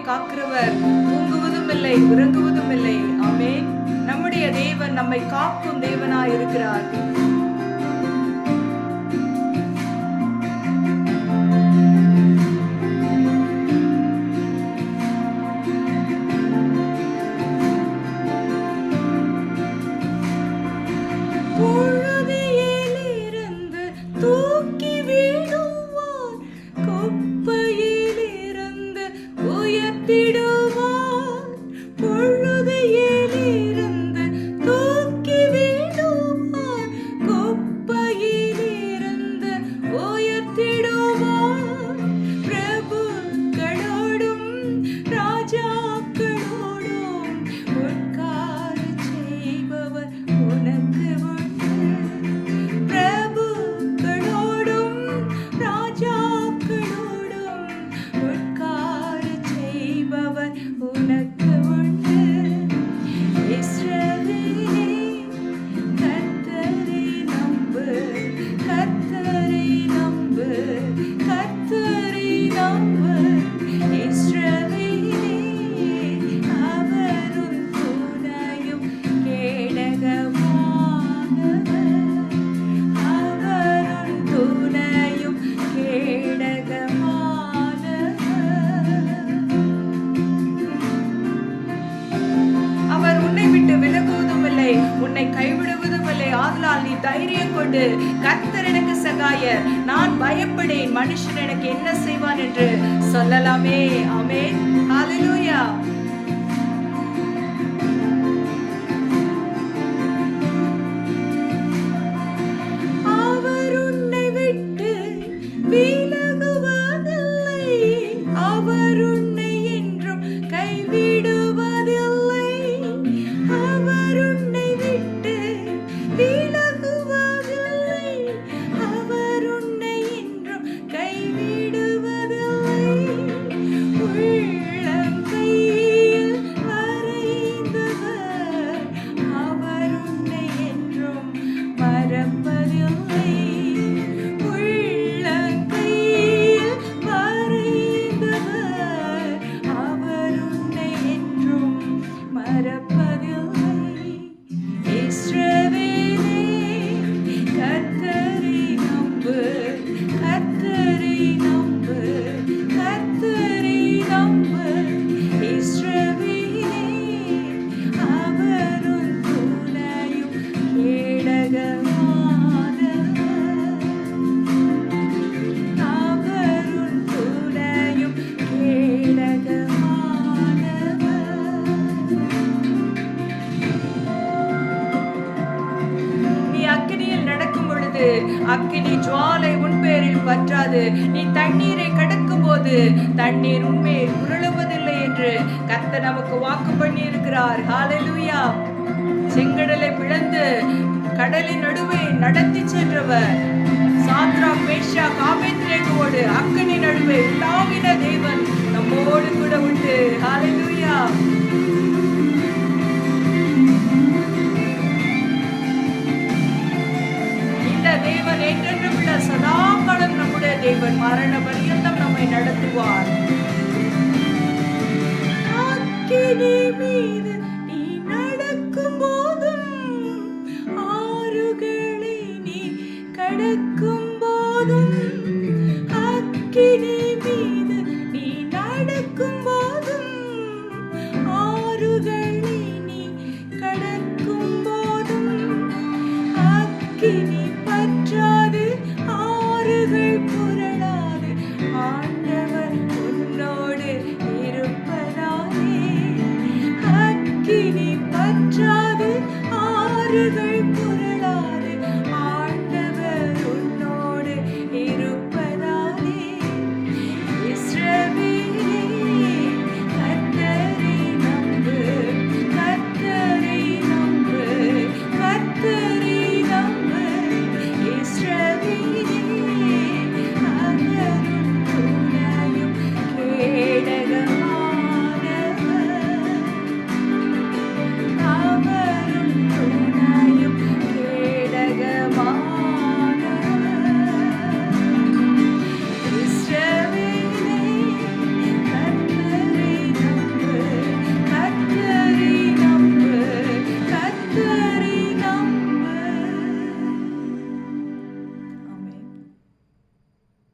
காக்கிறவர் தூங்குவதும் இல்லை, உறங்குவதும் இல்லை. ஆமென். நம்முடைய தேவன் நம்மை காக்கும் தேவனாய் இருக்கிறார். உன்னை கைவிடுவதும் இல்லை. ஆதலால் நீ தைரியம் கொண்டு, கர்த்தர் எனக்கு சகாயர், நான் பயப்படேன், மனுஷன் எனக்கு என்ன செய்வான் என்று சொல்லலாமே. ஆமென். ஹல்லேலூயா. அவர் உன்னை விட்டு விலகுவதில்லை, அவர் உன்னை என்றும் கைவிடுவதில்லை. அவர் உன்னை விட்டு விலகுவதில்லை, அவர் உன்னை என்றும் கைவிடுவதில்லை. உள்ளங்கையில் வரைந்தவர், அவர் உன்னை என்றும் மறப்பதில்லை. உள்ளங்கையில் வரைந்தவர், அவர் உன்னை என்றும் மறப்பதில்லை. இஸ்ரவேலே, கர்த்தரை நம்பு, கர்த்தரை நம்பு, கர்த்தரை நம்பு. இஸ்ரவேலே, அவர் உன் துணையும் கேடகமானவர், அவர் உன் துணையும் கேடகமானவர். நீ அக்கினியில் நடக்கும் பொழுது அக்கினி ஜுவாலை உன் பேரில் பற்றாது. நீ தண்ணீரை கடக்கும் போது தண்ணீர் உன்மேல் உருளுவதில்லை என்று கர்த்தர் நமக்கு வாக்கு பண்ணி இருக்கிறார். ஹல்லேலூயா. செங்கடலை பிளந்து கடலின் நடுவே நடத்தி சென்றவர், சாத்ராக், மேஷாக், ஆபேத்நேகோவோடு அக்கினி நடுவே உலாவின தேவன் நம்மோடு கூட உண்டு. ஹல்லேலூயா. இந்த தேவன் என்றென்றும் உள்ள சதா காலம் நம்முடைய தேவன், மரண பரியந்தம் நம்மை நடத்துவார். அக்கினி மீது நீ நடக்கும் போதும், ஆறுகளை நீ கடக்கும் போதும், அக்கினி மீது